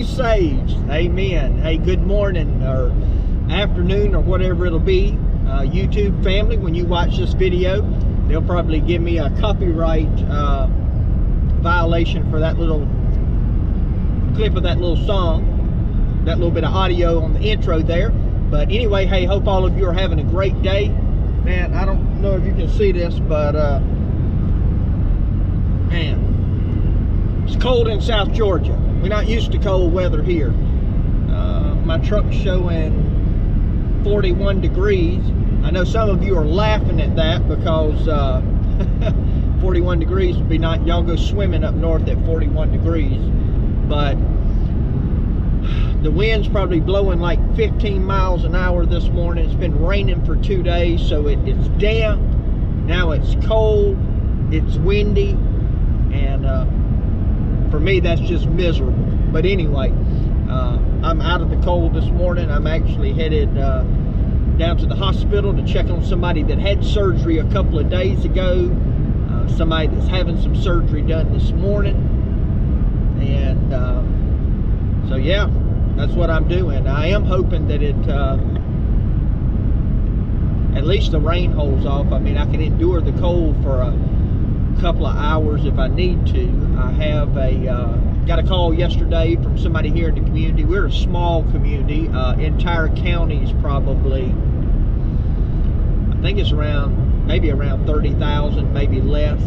saved. Amen. Hey, good morning or afternoon or whatever it'll be. YouTube family, when you watch this video, they'll probably give me a copyright violation for that little clip of that little song, that little bit of audio on the intro there. But anyway, hey, hope all of you are having a great day. Man, I don't know if you can see this, but man, it's cold in South Georgia. We're not used to cold weather here. My truck's showing 41 degrees. I know some of you are laughing at that because 41 degrees would be not, y'all go swimming up north at 41 degrees. But the wind's probably blowing like 15 miles an hour this morning. It's been raining for 2 days, so it's damp. Now it's cold, it's windy, and for me that's just miserable. But anyway, I'm out of the cold this morning. I'm actually headed down to the hospital to check on somebody that had surgery a couple of days ago, somebody that's having some surgery done this morning. And so yeah, that's what I'm doing. I am hoping that it at least the rain holds off. I mean, I can endure the cold for a couple of hours if I need to. I have got a call yesterday from somebody here in the community. We're a small community. Entire county is probably, I think it's maybe around 30,000, maybe less.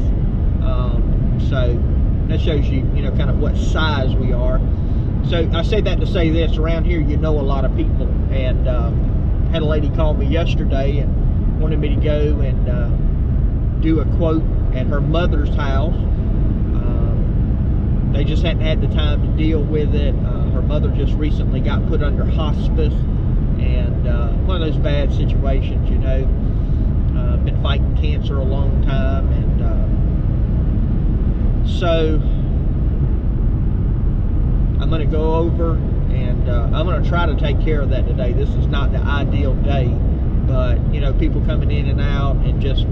So that shows you, kind of what size we are. So I say that to say this: around here, you know a lot of people. And had a lady call me yesterday and wanted me to go and do a quote at her mother's house. They just hadn't had the time to deal with it. Her mother just recently got put under hospice, and one of those bad situations, been fighting cancer a long time, and so I'm going to go over and I'm going to try to take care of that today. This is not the ideal day, but people coming in and out and just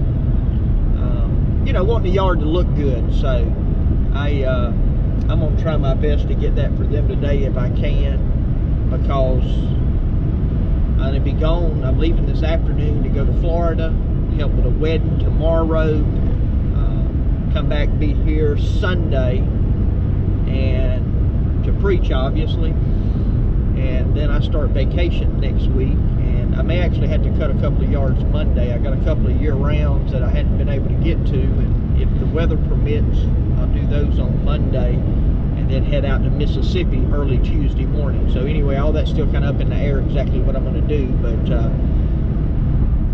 wanting the yard to look good. So I'm going to try my best to get that for them today if I can, because I'm going to be gone. I'm leaving this afternoon to go to Florida, help with a wedding tomorrow, come back, be here Sunday, and to preach, obviously, and then I start vacation next week, and I may actually have to cut a couple of yards Monday. I got a couple of year rounds that I hadn't been able to get to, and if the weather permits, I'll do those on Monday, and then head out to Mississippi early Tuesday morning. So anyway, all that's still kind of up in the air exactly what I'm going to do, but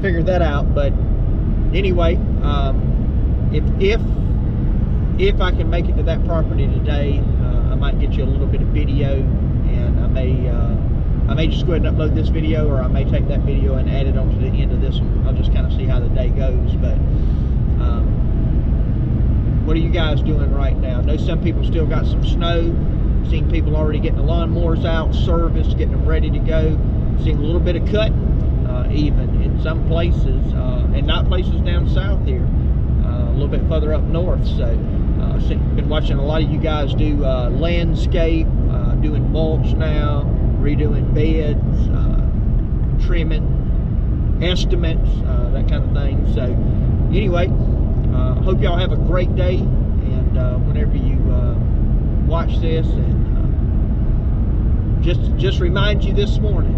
figure that out. But anyway, if I can make it to that property today, I might get you a little bit of video, and I may just go ahead and upload this video, or I may take that video and add it onto the end of this one. I'll just kind of see how the day goes. But what are you guys doing right now? I know some people still got some snow. Seen people already getting the lawnmowers out, serviced, getting them ready to go. Seen a little bit of cutting, even in some places, and not places down south here, a little bit further up north. So been watching a lot of you guys do landscape, doing mulch now, redoing beds, trimming, estimates, that kind of thing. So anyway, hope y'all have a great day, and whenever you watch this, and just remind you this morning,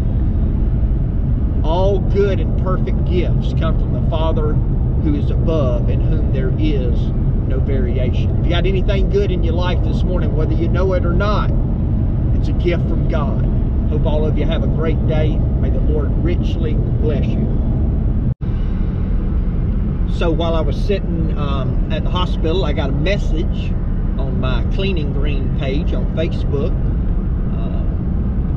all good and perfect gifts come from the Father who is above, in whom there is no variation. If you got anything good in your life this morning, whether you know it or not, it's a gift from God. Hope all of you have a great day. May the Lord richly bless you. So while I was sitting at the hospital, I got a message on my Cleaning Green page on Facebook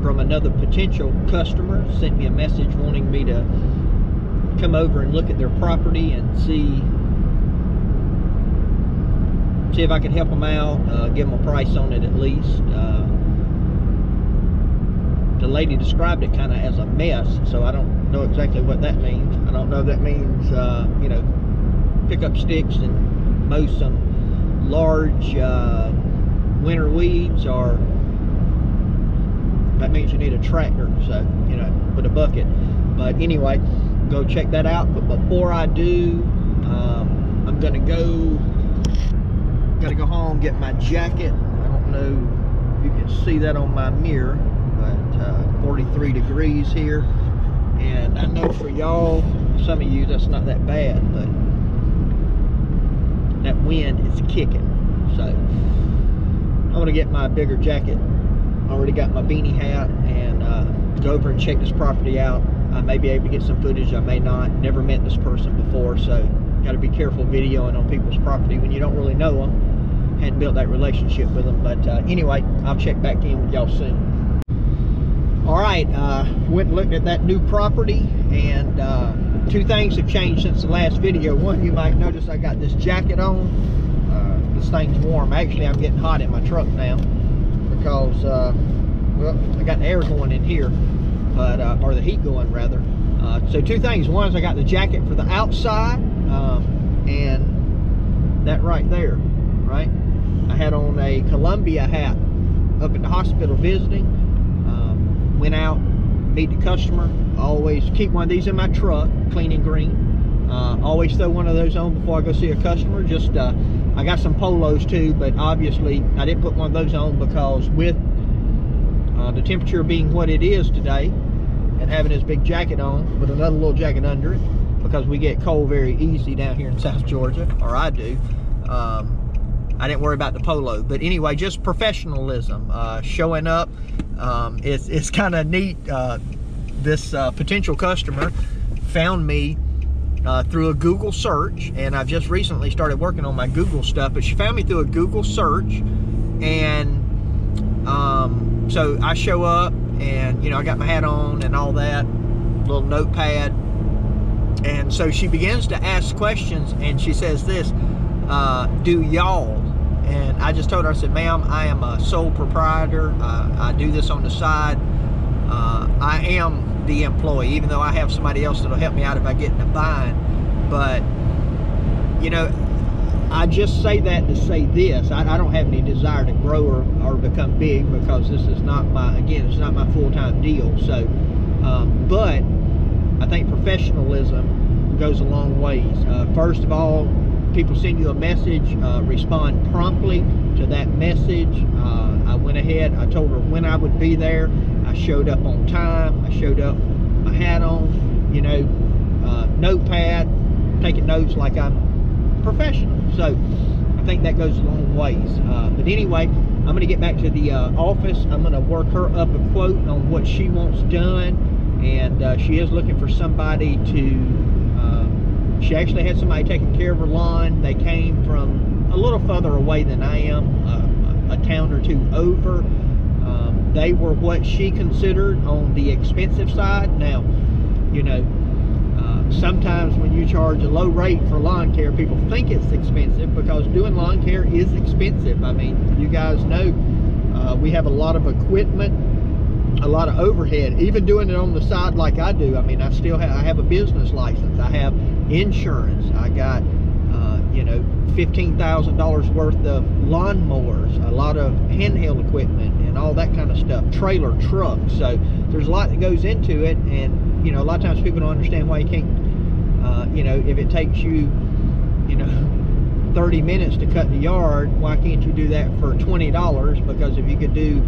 from another potential customer. Sent me a message wanting me to come over and look at their property and see if I could help them out, give them a price on it at least. The lady described it kind of as a mess, so I don't know exactly what that means. I don't know if that means, pick up sticks and mow some large winter weeds, or that means you need a tractor, so, you know, with a bucket. But anyway, go check that out. But before I do, I'm gonna go home, get my jacket. I don't know if you can see that on my mirror, but 43 degrees here. And I know for y'all, some of you, that's not that bad, but that wind is kicking. So I'm gonna get my bigger jacket. Already got my beanie hat, and go over and check this property out. I may be able to get some footage, I may not. Never met this person before, so got to be careful videoing on people's property when you don't really know them, hadn't built that relationship with them. But anyway, I'll check back in with y'all soon. All right, went and looked at that new property, and two things have changed since the last video. One, you might notice I got this jacket on. This thing's warm. Actually, I'm getting hot in my truck now because, well, I got the air going in here, but or the heat going rather. So two things. One is I got the jacket for the outside, and that right there, right? I had on a Columbia hat up at the hospital visiting. Went out, meet the customer. Always keep one of these in my truck, clean and green. Always throw one of those on before I go see a customer. Just I got some polos too, but obviously I didn't put one of those on because with the temperature being what it is today, and having this big jacket on with another little jacket under it, because we get cold very easy down here in South Georgia, or I do, I didn't worry about the polo. But anyway, just professionalism, showing up. It's kind of neat. This potential customer found me through a Google search, and I've just recently started working on my Google stuff, but she found me through a Google search. And so I show up, and you know, I got my hat on and all that, little notepad, and so she begins to ask questions, and she says this, do y'all? And I just told her, I said, ma'am, I am a sole proprietor. I do this on the side. I am the employee, even though I have somebody else that'll help me out if I get in a bind. But, you know, I just say that to say this. I don't have any desire to grow or become big, because this is not my, again, it's not my full-time deal. So, but I think professionalism goes a long ways. First of all, people send you a message, respond promptly to that message. I went ahead, I told her when I would be there. I showed up on time. I showed up, my hat on, you know, notepad, taking notes like I'm professional. So I think that goes a long ways. But anyway, I'm going to get back to the office. I'm going to work her up a quote on what she wants done. And she is looking for somebody to, she actually had somebody taking care of her lawn. They came from a little further away than I am, a town or two over. They were what she considered on the expensive side. Now, you know, sometimes when you charge a low rate for lawn care, people think it's expensive, because doing lawn care is expensive. I mean, you guys know, we have a lot of equipment, a lot of overhead, even doing it on the side like I do. I mean, I have a business license, I have insurance, I got you know, $15,000 worth of lawnmowers, a lot of handheld equipment and all that kind of stuff, trailer, trucks. So there's a lot that goes into it. And you know, a lot of times people don't understand why you can't, you know, if it takes you, you know, 30 minutes to cut the yard, why can't you do that for $20? Because if you could do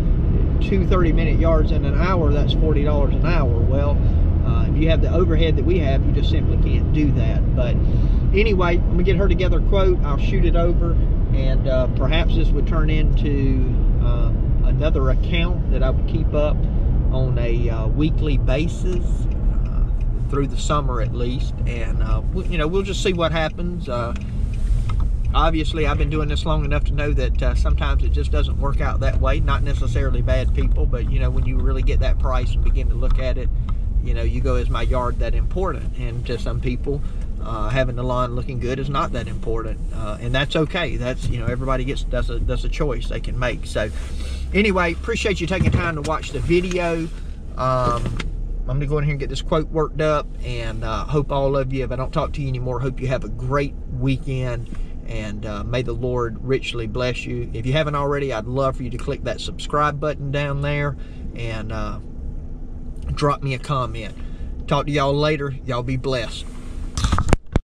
two 30-minute yards in an hour, that's $40 an hour. Well, if you have the overhead that we have, you just simply can't do that. But anyway, I'm gonna get her together a quote. I'll shoot it over, and perhaps this would turn into another account that I would keep up on a weekly basis through the summer at least. And you know, we'll just see what happens. Obviously, I've been doing this long enough to know that sometimes it just doesn't work out that way. Not necessarily bad people, but you know, when you really get that price and begin to look at it, you know, you go, is my yard that important? And to some people, having the lawn looking good is not that important, and that's okay. That's, you know, everybody gets, that's a choice they can make. So anyway, appreciate you taking time to watch the video. I'm gonna go in here and get this quote worked up, and hope all of you, if I don't talk to you anymore, hope you have a great weekend, And may the Lord richly bless you. If you haven't already, I'd love for you to click that subscribe button down there and drop me a comment. Talk to y'all later. Y'all be blessed.